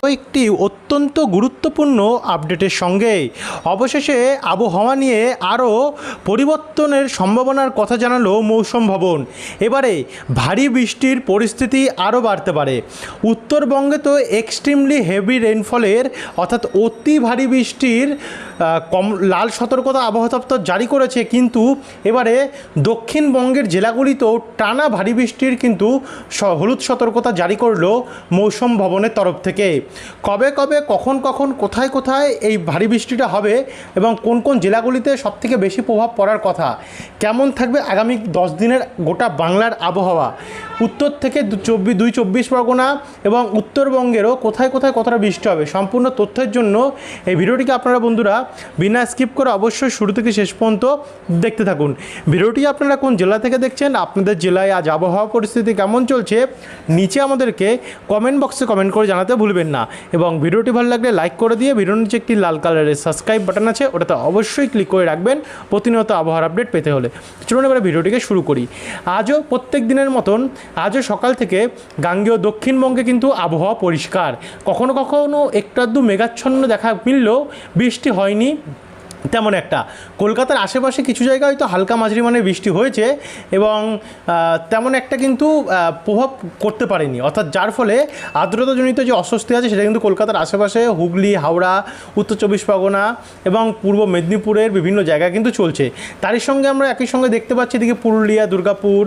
একটি অত্যন্ত গুরুত্বপূর্ণ আপডেটের সঙ্গে অবশেষে আবহাওয়া নিয়ে আরও পরিবর্তনের সম্ভাবনার কথা জানালো মৌসুম ভবন। এবারে ভারী বৃষ্টির পরিস্থিতি আরও বাড়তে পারে। উত্তরবঙ্গে তো এক্সট্রিমলি হেভি রেইনফলের অর্থাৎ অতি ভারী বৃষ্টির লাল সতর্কতা আবহাওয়া দপ্তর জারি করেছে, কিন্তু এবারে দক্ষিণবঙ্গের জেলাগুলিতেও টানা ভারী বৃষ্টির কিন্তু হলুদ সতর্কতা জারি করলো মৌসুম ভবনের তরফ থেকে। কবে কবে কখন কখন কোথায় কোথায় এই ভারী বৃষ্টিটা হবে এবং কোন কোন জেলাগুলিতে সবথেকে বেশি প্রভাব পড়ার কথা, কেমন থাকবে আগামী 10 দিনের গোটা বাংলার আবহাওয়া, উত্তর থেকে 24 পরগনা এবং উত্তরবঙ্গেরও কোথায় কোথায় কতটা বৃষ্টি হবে, সম্পূর্ণ তথ্যের জন্য এই ভিডিওটিকে আপনারা বন্ধুরা বিনা স্কিপ করে অবশ্যই শুরু থেকে শেষ পর্যন্ত দেখতে থাকুন। ভিডিওটি আপনারা কোন জেলা থেকে দেখছেন, আপনাদের জেলায় আজ আবহাওয়া পরিস্থিতি কেমন চলছে, নিচে আমাদেরকে কমেন্ট বক্সে কমেন্ট করে জানাতে ভুলবেন না। এবং ভিডিওটি ভালো লাগলে লাইক করে দিয়ে ভিডিওর নিচে একটি লাল কালারের সাবস্ক্রাইব বাটন আছে, ওটাতে অবশ্যই ক্লিক করে রাখবেন প্রতিনিয়ত আবহাওয়ার আপডেট পেতে হলে। চলুন এবারে ভিডিওটিকে শুরু করি। আজও প্রত্যেক দিনের মতন আজও সকাল থেকে গাঙ্গেয় দক্ষিণবঙ্গে কিন্তু আবহাওয়া পরিষ্কার, কখনো কখনো একটু আধটু মেঘাচ্ছন্ন দেখা মিললেও বৃষ্টি হয়নি তেমন একটা। কলকাতার আশেপাশে কিছু জায়গায় হয়তো হালকা মাঝারি মানের বৃষ্টি হয়েছে এবং তেমন একটা কিন্তু প্রভাব করতে পারেনি, অর্থাৎ যার ফলে আর্দ্রতাজনিত যে অস্বস্তি আছে সেটা কিন্তু কলকাতার আশেপাশে হুগলি, হাওড়া, উত্তর 24 পরগনা এবং পূর্ব মেদিনীপুরের বিভিন্ন জায়গায় কিন্তু চলছে। তারই সঙ্গে আমরা একই সঙ্গে দেখতে পাচ্ছি এদিকে পুরুলিয়া, দুর্গাপুর,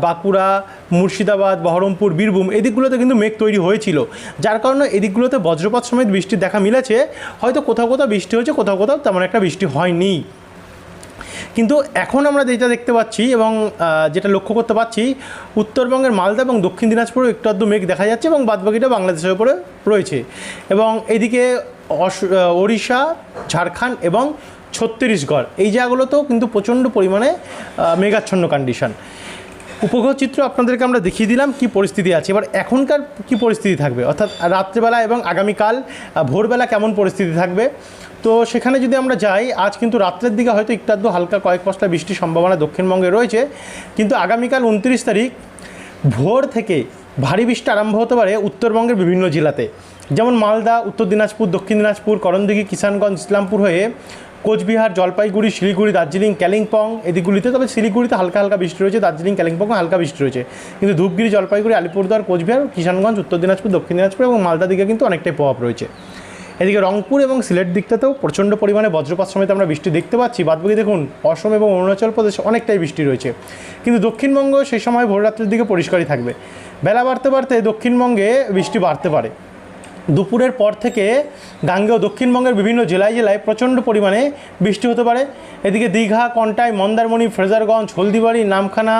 বাঁকুড়া, মুর্শিদাবাদ, বহরমপুর, বীরভূম এদিকগুলোতে কিন্তু মেঘ তৈরি হয়েছিল, যার কারণে এদিকগুলোতে বজ্রপাত সমেত বৃষ্টির দেখা মিলেছে। হয়তো কোথাও কোথাও বৃষ্টি হয়েছে, কোথাও কোথাও তেমন একটা বৃষ্টি হয়নি। কিন্তু এখন আমরা যেটা দেখতে পাচ্ছি এবং যেটা লক্ষ্য করতে পারছি, উত্তরবঙ্গের মালদা এবং দক্ষিণ দিনাজপুরেও একটু আধটু মেঘ দেখা যাচ্ছে এবং বাদবাকিটা বাংলাদেশের উপরে রয়েছে। এবং এদিকে ওড়িশা, ঝাড়খণ্ড এবং ছত্তিশগড় এই জায়গাগুলোতেও কিন্তু প্রচণ্ড পরিমাণে মেঘাচ্ছন্ন কন্ডিশন। উপগ্রহ চিত্র আপনাদেরকে আমরা দেখিয়ে দিলাম কি পরিস্থিতি আছে। এবার এখনকার কি পরিস্থিতি থাকবে, অর্থাৎ রাত্রেবেলা এবং আগামীকাল ভোরবেলা কেমন পরিস্থিতি থাকবে, তো সেখানে যদি আমরা যাই, আজ কিন্তু রাত্রের দিকে হয়তো একটু আধটু হালকা কয়েক পশলা বৃষ্টির সম্ভাবনা দক্ষিণবঙ্গে রয়েছে, কিন্তু আগামীকাল 29 তারিখ ভোর থেকে ভারী বৃষ্টি আরম্ভ হতে পারে উত্তরবঙ্গের বিভিন্ন জেলাতে, যেমন মালদা, উত্তর দিনাজপুর, দক্ষিণ দিনাজপুর, করণদিঘি, কিষানগঞ্জ, ইসলামপুর হয়ে কোচবিহার, জলপাইগুড়ি, শিলিগুড়ি, দার্জিলিং, কালিম্পং এদিকগুলিতে। তবে শিলিগুড়িতে হালকা হালকা বৃষ্টি রয়েছে, দার্জিলিং, কালিম্পং হালকা বৃষ্টি রয়েছে, কিন্তু ধূপগুড়ি, জলপাইগুড়ি, আলিপুরদুয়ার, কোচবিহার, কিষানগঞ্জ, উত্তর দিনাজপুর, দক্ষিণ দিনাজপুর এবং মালদা দিকে কিন্তু অনেকটাই প্রভাব রয়েছে। এদিকে রংপুর এবং সিলেট দিকটাতেও প্রচণ্ড পরিমাণে বজ্রপাত সমেত আমরা বৃষ্টি দেখতে পাচ্ছি। বাদবাকি দেখুন অসম এবং অরুণাচল প্রদেশে অনেকটাই বৃষ্টি রয়েছে, কিন্তু দক্ষিণবঙ্গ সেই সময় ভোররাত্রির দিকে পরিষ্কারই থাকবে। বেলা বাড়তে বাড়তে দক্ষিণবঙ্গে বৃষ্টি বাড়তে পারে। দুপুরের পর থেকে গাঙ্গেয় দক্ষিণবঙ্গের বিভিন্ন জেলায় জেলায় প্রচণ্ড পরিমাণে বৃষ্টি হতে পারে। এদিকে দীঘা, কন্টাই, মন্দারমণি, ফ্রেজারগঞ্জ, হলদিবাড়ি, নামখানা,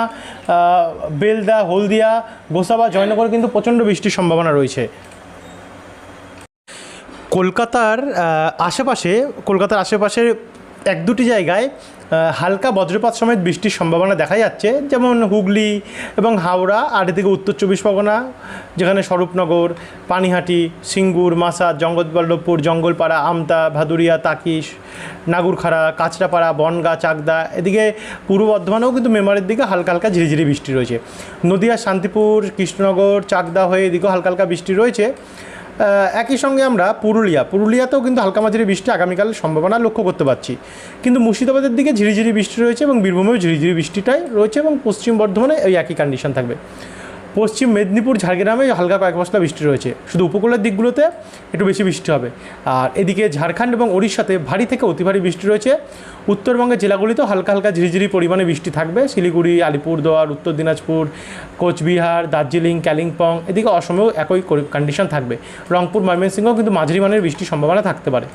বেলদা, হলদিয়া, গোসাবা, জয়নগর কিন্তু প্রচণ্ড বৃষ্টির সম্ভাবনা রয়েছে। কলকাতার আশেপাশের এক দুটি জায়গায় হালকা বজ্রপাত সমেত বৃষ্টির সম্ভাবনা দেখা যাচ্ছে, যেমন হুগলি এবং হাওড়া, আর এদিকে উত্তর 24 পরগনা যেখানে স্বরূপনগর, পানিহাটি, সিঙ্গুর, মাসাদ, জগৎবল্লভপুর, জঙ্গলপাড়া, আমতা, ভাদুরিয়া, তাকিস, নাগুরখাড়া, কাঁচরাপাড়া, বনগাঁ, চাকদা। এদিকে পূর্ব বর্ধমানেও কিন্তু মেমারির দিকে হালকা হালকা ঝিরিঝিরি বৃষ্টি রয়েছে। নদিয়া, শান্তিপুর, কৃষ্ণনগর, চাকদা হয়ে এদিকেও হালকা হালকা বৃষ্টি রয়েছে। একই সঙ্গে আমরা পুরুলিয়াতেও কিন্তু হালকা মাঝারি বৃষ্টি আগামীকালের সম্ভাবনা লক্ষ্য করতে পারছি, কিন্তু মুর্শিদাবাদের দিকে ঝিরিঝিরি বৃষ্টি রয়েছে এবং বীরভূমেও ঝিরিঝিরি বৃষ্টিটাই রয়েছে এবং পশ্চিম বর্ধমানে এই একই কন্ডিশন থাকবে। পশ্চিম মেদিনীপুর, ঝাড়গ্রামে হালকা কয়েক পশলা বৃষ্টি রয়েছে, শুধু উপকূলের দিকগুলোতে একটু বেশি বৃষ্টি হবে। আর এদিকে ঝাড়খণ্ড এবং ওড়িশাতে ভারী থেকে অতি ভারী বৃষ্টি রয়েছে। উত্তরবঙ্গের জেলাগুলিতেও হালকা হালকা ঝিরিঝিরি পরিমাণে বৃষ্টি থাকবে, শিলিগুড়ি, আলিপুরদুয়ার, উত্তর দিনাজপুর, কোচবিহার, দার্জিলিং, কালিম্পং এদিকে অসমেও একই কন্ডিশন থাকবে। রংপুর, ময়মনসিংহেও কিন্তু মাঝারি মানের বৃষ্টির সম্ভাবনা থাকতে পারে।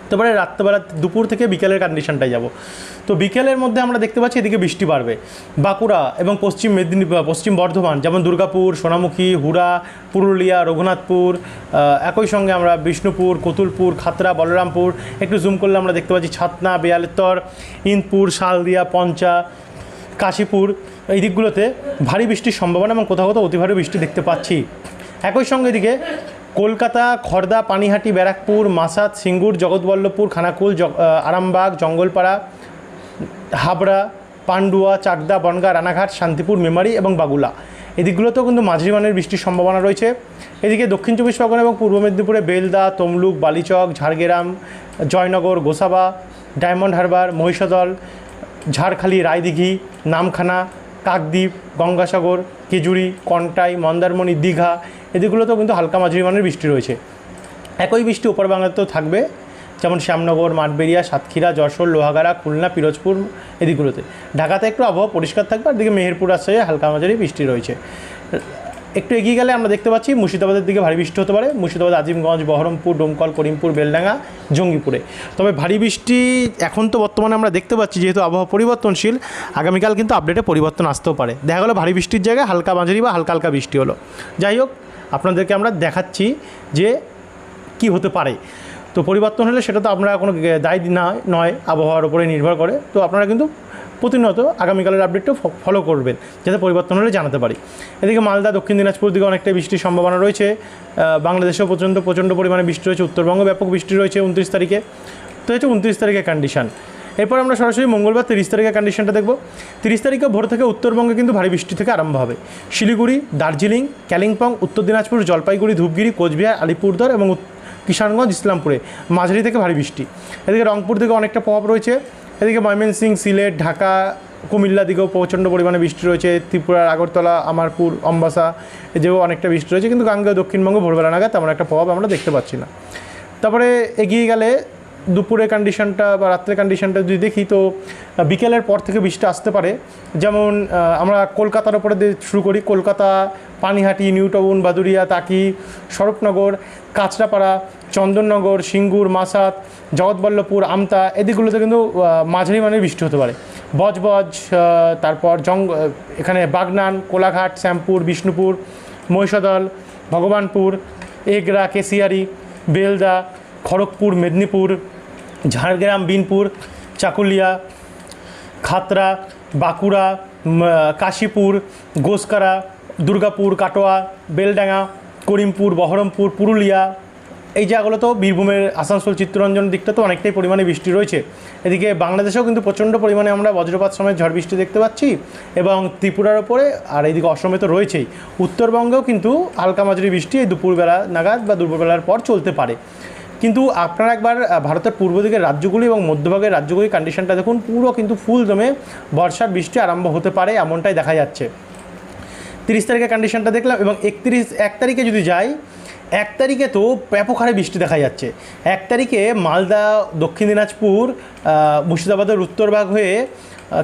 তারপরে রাত্রেবেলা দুপুর থেকে বিকেলের কন্ডিশনটাই যাব। তো বিকেলের মধ্যে আমরা দেখতে পাচ্ছি এদিকে বৃষ্টি বাড়বে। বাঁকুড়া এবং পশ্চিম বর্ধমান যেমন দুর্গাপুর, সোনামুখী, হুড়া, পুরুলিয়া, রঘুনাথপুর, একই সঙ্গে আমরা বিষ্ণুপুর, কতুলপুর, খাতড়া, বলরামপুর, একটু জুম করলে আমরা দেখতে পাচ্ছি ছাতনা, বেয়ালেত্তর, ইন্দপুর, শালদিয়া, পঞ্চা, কাশীপুর এই দিকগুলোতে ভারী বৃষ্টির সম্ভাবনা এবং কোথাও কোথাও অতি ভারী বৃষ্টি দেখতে পাচ্ছি। একই সঙ্গে এদিকে কলকাতা, খড়দা, পানিহাটি, ব্যারাকপুর, মাসাদ, সিঙ্গুর, জগৎবল্লভপুর, খানাকুল, আরামবাগ, জঙ্গলপাড়া, হাবড়া, পান্ডুয়া, চাকদা, বনগাঁ, রানাঘাট, শান্তিপুর, মেমারি এবং বাগুলা এদিকগুলোতেও কিন্তু মাঝারি মানের বৃষ্টির সম্ভাবনা রয়েছে। এদিকে দক্ষিণ চব্বিশ পরগনা এবং পূর্ব মেদিনীপুরে বেলদা, তমলুক, বালিচক, ঝাড়গ্রাম, জয়নগর, গোসাবা, ডায়মন্ড হারবার, মহিষাদল, ঝাড়খালি, রায়দিঘি, নামখানা, কাকদ্বীপ, গঙ্গাসাগর, কেজুরি, কন্টাই, মন্দারমণি, দীঘা এদিকগুলোতেও কিন্তু হালকা মাঝারি মানের বৃষ্টি রয়েছে। একই বৃষ্টি উপর বাংলাতেও থাকবে, যেমন শ্যামনগর, মাঠবেড়িয়া, সাতক্ষীরা, যশোর, লোহাগাড়া, খুলনা, পিরোজপুর এদিকগুলোতে। ঢাকাতে একটু আবহাওয়া পরিষ্কার থাকবে, আর দিকে মেহেরপুর রাজশাহী হালকা মাঝারি বৃষ্টি রয়েছে। একটু এগিয়ে গেলে আমরা দেখতে পাচ্ছি মুর্শিদাবাদের দিকে ভারী বৃষ্টি হতে পারে, মুর্শিদাবাদ, আজিমগঞ্জ, বহরমপুর, ডোমকল, করিমপুর, বেলডাঙ্গা, জঙ্গিপুরে। তবে ভারী বৃষ্টি এখন তো বর্তমানে আমরা দেখতে পাচ্ছি, যেহেতু আবহাওয়া পরিবর্তনশীল, আগামীকাল কিন্তু আপডেটে পরিবর্তন আসতেও পারে। দেখা গেলো ভারী বৃষ্টির জায়গায় হালকা মাঝারি বা হালকা হালকা বৃষ্টি হলো। যাই হোক, আপনাদেরকে আমরা দেখাচ্ছি যে কি হতে পারে। তো পরিবর্তন হলে সেটা তো আমরা কোনো দায়ী নয়, আবহাওয়ার উপরে নির্ভর করে। তো আপনারা কিন্তু প্রতিনিয়ত আগামীকালের আপডেটটা ফলো করবেন, যাতে পরিবর্তন হলে জানাতে পারি। এদিকে মালদা, দক্ষিণ দিনাজপুর দিকে অনেকটাই বৃষ্টির সম্ভাবনা রয়েছে। বাংলাদেশেও প্রচণ্ড পরিমাণে বৃষ্টি রয়েছে। উত্তরবঙ্গে ব্যাপক বৃষ্টি রয়েছে 29 তারিখে। তো হচ্ছে 29 তারিখের কন্ডিশন। এরপর আমরা সরাসরি মঙ্গলবার 30 তারিখের কন্ডিশনটা দেখব। 30 তারিখে ভোর থেকে উত্তরবঙ্গে কিন্তু ভারী বৃষ্টি থেকে আরম্ভ হবে। শিলিগুড়ি, দার্জিলিং, কালিম্পং, উত্তর দিনাজপুর, জলপাইগুড়ি, ধূপগিরি, কোচবিহার, আলিপুরদুয়ার এবং কিষানগঞ্জ, ইসলামপুরে মাঝারি থেকে ভারী বৃষ্টি। এদিকে রংপুর দিকে অনেকটা প্রভাব রয়েছে। এদিকে ময়মনসিংহ, সিলেট, ঢাকা, কুমিল্লা দিকেও প্রচণ্ড পরিমাণে বৃষ্টি রয়েছে। ত্রিপুরার আগরতলা, আমারপুর, অম্বাসা এদিকেও অনেকটা বৃষ্টি রয়েছে, কিন্তু গাঙ্গেয় দক্ষিণবঙ্গ ভোরবেলা নাগাদ তেমন একটা প্রভাব আমরা দেখতে পাচ্ছি না। তারপরে এগিয়ে গেলে দুপুরের কন্ডিশনটা বা রাত্রের কন্ডিশনটা যদি দেখি, তো বিকেলের পর থেকে বৃষ্টি আসতে পারে। যেমন আমরা কলকাতার ওপরে দিয়ে শুরু করি। কলকাতা, পানিহাটি, নিউ টাউন, বাদুড়িয়া, তাকি, স্বরূপনগর, কাঁচরাপাড়া, চন্দননগর, সিঙ্গুর, মাসাত, জগৎবল্লভপুর, আমতা এদিকগুলোতে কিন্তু মাঝারি মানের বৃষ্টি হতে পারে। বজবজ, তারপর এখানে বাগনান, কোলাঘাট, শ্যামপুর, বিষ্ণুপুর, মহিষাদল, ভগবানপুর, এগরা, কেশিয়ারি, বেলদা, খড়গপুর, মেদিনীপুর, ঝাড়গ্রাম, বিনপুর, চাকুলিয়া, খাতড়া, বাঁকুড়া, কাশীপুর, গোসকারা, দুর্গাপুর, কাটোয়া, বেলডাঙ্গা, করিমপুর, বহরমপুর, পুরুলিয়া এই জায়গাগুলো তো, বীরভূমের আসানসোল, চিত্তরঞ্জন দিকটা তো অনেকটাই পরিমাণে বৃষ্টি রয়েছে। এদিকে বাংলাদেশেও কিন্তু প্রচণ্ড পরিমাণে আমরা বজ্রপাত সময় ঝড় বৃষ্টি দেখতে পাচ্ছি, এবং ত্রিপুরার ওপরে আর এইদিকে অসমে তো রয়েছেই। উত্তরবঙ্গেও কিন্তু হালকা মাঝারি বৃষ্টি এই দুপুরবেলা নাগাদ বা দুপুরবেলার পর চলতে পারে। কিন্তু আপনারা একবার ভারতের পূর্ব দিকের রাজ্যগুলি এবং মধ্যভাগের রাজ্যগুলির কন্ডিশনটা দেখুন, পুরো কিন্তু ফুল দমে বর্ষার বৃষ্টি আরম্ভ হতে পারে এমনটাই দেখা যাচ্ছে। 30 তারিখের কন্ডিশনটা দেখলাম, এবং 1 তারিখে যদি যাই, 1 তারিখে তো ব্যাপক হারে বৃষ্টি দেখা যাচ্ছে। 1 তারিখে মালদা, দক্ষিণ দিনাজপুর, মুর্শিদাবাদের উত্তরভাগ হয়ে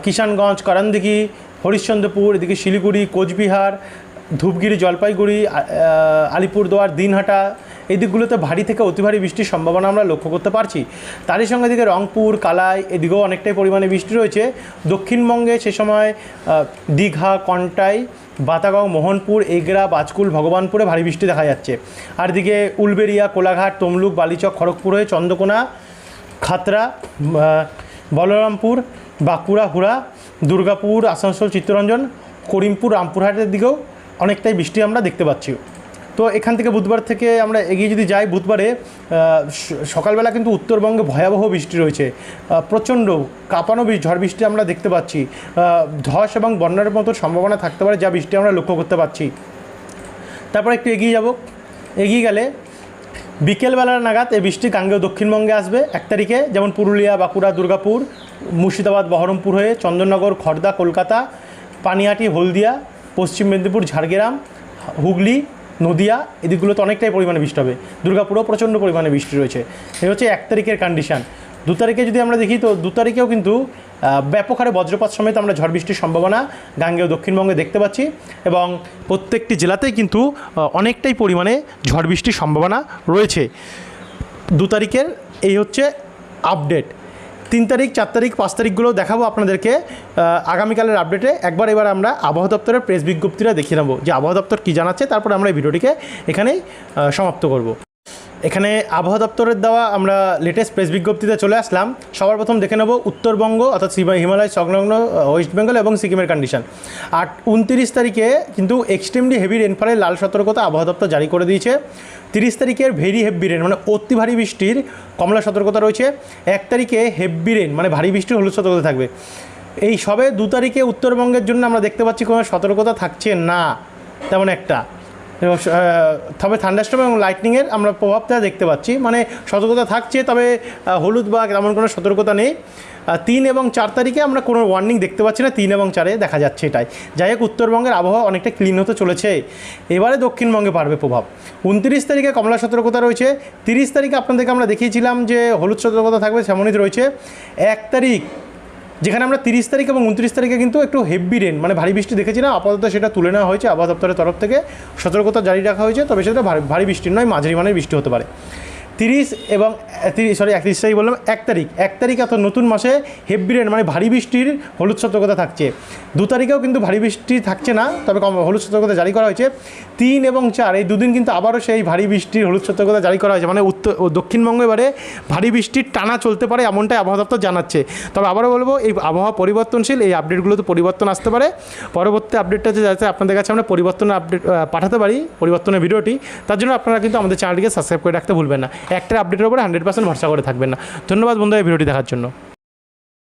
কিষানগঞ্জ, করণদিঘি, হরিশ্চন্দ্রপুর, এদিকে শিলিগুড়ি, কোচবিহার, ধূপগিরি, জলপাইগুড়ি, আলিপুরদুয়ার, দিনহাটা এই দিকগুলোতে ভারী থেকে অতি ভারী বৃষ্টির সম্ভাবনা আমরা লক্ষ্য করতে পারছি। তারই সঙ্গে এদিকে রংপুর, কালাই এদিকেও অনেকটাই পরিমাণে বৃষ্টি রয়েছে। দক্ষিণবঙ্গে সে সময় দীঘা, কন্টাই, বাতাগাঁও, মোহনপুর, এগরা, বাজকুল, ভগবানপুরে ভারী বৃষ্টি দেখা যাচ্ছে। আর এদিকে উলবেড়িয়া, কোলাঘাট, তমলুক, বালিচক, খড়গপুর হয়ে চন্দ্রকোনা, খাতড়া, বলরামপুর, বাঁকুড়া, হুড়া, দুর্গাপুর, আসানসোল, চিত্তরঞ্জন, করিমপুর, রামপুরহাটের দিকেও অনেকটাই বৃষ্টি আমরা দেখতে পাচ্ছি। তো এখান থেকে বুধবার থেকে আমরা এগিয়ে যদি যাই, বুধবারে সকালবেলা কিন্তু উত্তরবঙ্গে ভয়াবহ বৃষ্টি রয়েছে। প্রচণ্ড কাঁপানো ঝড় বৃষ্টি আমরা দেখতে পাচ্ছি। ধস এবং বন্যার মতো সম্ভাবনা থাকতে পারে, যা বৃষ্টি আমরা লক্ষ্য করতে পারছি। তারপর একটু এগিয়ে যাব। এগিয়ে গেলে বিকেলবেলার নাগাদ এই বৃষ্টি গাঙ্গেয় দক্ষিণবঙ্গে আসবে 1 তারিখে, যেমন পুরুলিয়া, বাঁকুড়া, দুর্গাপুর, মুর্শিদাবাদ, বহরমপুর হয়ে চন্দননগর, খড়দা, কলকাতা, পানিহাটি, হলদিয়া, পশ্চিম মেদিনীপুর, ঝাড়গ্রাম, হুগলি, নদিয়া এদিকগুলোতে অনেকটাই পরিমাণে বৃষ্টি হবে। দুর্গাপুরেও প্রচণ্ড পরিমাণে বৃষ্টি রয়েছে। এই হচ্ছে 1 তারিখের কন্ডিশান। 2 তারিখে যদি আমরা দেখি, তো 2 তারিখেও কিন্তু ব্যাপক হারে বজ্রপাত সমেত আমরা ঝড় বৃষ্টির সম্ভাবনা গাঙ্গেয় দক্ষিণবঙ্গে দেখতে পাচ্ছি, এবং প্রত্যেকটি জেলাতেই কিন্তু অনেকটাই পরিমাণে ঝড় বৃষ্টির সম্ভাবনা রয়েছে। 2 তারিখের এই হচ্ছে আপডেট। 3 তারিখ, 4 তারিখ, 5 তারিখগুলো দেখাবো আপনাদেরকে আগামীকালের আপডেটে। এবার আমরা আবহাওয়া দপ্তরের প্রেস বিজ্ঞপ্তিটা দেখিয়ে নেবো যে আবহাওয়া দপ্তর কী জানাচ্ছে, তারপরে আমরা এই ভিডিওটিকে এখানেই সমাপ্ত করব। এখানে আবহাওয়া দপ্তরের দেওয়া আমরা লেটেস্ট প্রেস বিজ্ঞপ্তিতে চলে আসলাম। সবার প্রথম দেখে নেব উত্তরবঙ্গ অর্থাৎ হিমালয় সংলগ্ন ওয়েস্ট বেঙ্গল এবং সিকিমের কন্ডিশন। আর 29 তারিখে কিন্তু এক্সট্রিমলি হেভি রেনফলের লাল সতর্কতা আবহাওয়া দপ্তর জারি করে দিয়েছে। 30 তারিখের ভেরি হেভি রেন মানে অতি ভারী বৃষ্টির কমলা সতর্কতা রয়েছে। 1 তারিখে হেভি রেন মানে ভারী বৃষ্টির হলুদ সতর্কতা থাকবে। এই সবে 2 তারিখে উত্তরবঙ্গের জন্য আমরা দেখতে পাচ্ছি কোনো সতর্কতা থাকছে না। তেমন একটা। এবং তবে থান্ডারস্টর্ম এবং লাইটনিংয়ের আমরা প্রভাবটা দেখতে পাচ্ছি, মানে সতর্কতা থাকছে, তবে হলুদ বা তেমন কোনো সতর্কতা নেই। 3 এবং 4 তারিখে আমরা কোনো ওয়ার্নিং দেখতে পাচ্ছি না, 3 এবং 4-এ দেখা যাচ্ছে এটাই। যাই হোক, উত্তরবঙ্গের আবহাওয়া অনেকটা ক্লিন হতে চলেছে, এবারে দক্ষিণবঙ্গে পারবে প্রভাব। 29 তারিখে কমলা সতর্কতা রয়েছে। 30 তারিখে আপনাদেরকে আমরা দেখিয়েছিলাম যে হলুদ সতর্কতা থাকবে, সেমনই রয়েছে। 1 তারিখ, যেখানে আমরা 30 তারিখ এবং 29 তারিখে কিন্তু একটু হেভি রেন মানে ভারী বৃষ্টি দেখেছিলাম, আপাতত সেটা তুলে নেওয়া হয়েছে, আবহাওয়া দপ্তরের তরফ থেকে সতর্কতা জারি রাখা হয়েছে, তবে সেটা ভারী বৃষ্টি নয়, মাঝারি মানের বৃষ্টি হতে পারে। 31 তারিখ বললাম, 1 তারিখ অর্থাৎ নতুন মাসে হেভি রেন মানে ভারী বৃষ্টির হলুদ সতর্কতা থাকছে। 2 তারিখেও কিন্তু ভারী বৃষ্টি থাকছে না, তবে হলুদ সতর্কতা জারি করা হয়েছে। 3 এবং 4 এই দুদিন কিন্তু আবারও সেই ভারী বৃষ্টির হলুদ সতর্কতা জারি করা হয়েছে, মানে দক্ষিণবঙ্গে এবারে ভারী বৃষ্টির টানা চলতে পারে, এমনটাই আবহাওয়া দপ্তর জানাচ্ছে। তবে আবারও বলবো, এই আবহাওয়া পরিবর্তনশীল, এই আপডেটগুলোতে পরিবর্তন আসতে পারে। পরবর্তী আপডেটটা যাতে আপনাদের কাছে আমরা পরিবর্তনের আপডেট পাঠাতে পারি, পরিবর্তনের ভিডিওটি, তার জন্য আপনারা কিন্তু আমাদের চ্যানেলটিকে সাবস্ক্রাইব করে রাখতে ভুলবেন না। একটা আপডেটের উপরে 100% ভরসা করে থাকবেন না। ধন্যবাদ বন্ধুরা এই ভিডিওটি দেখার জন্য।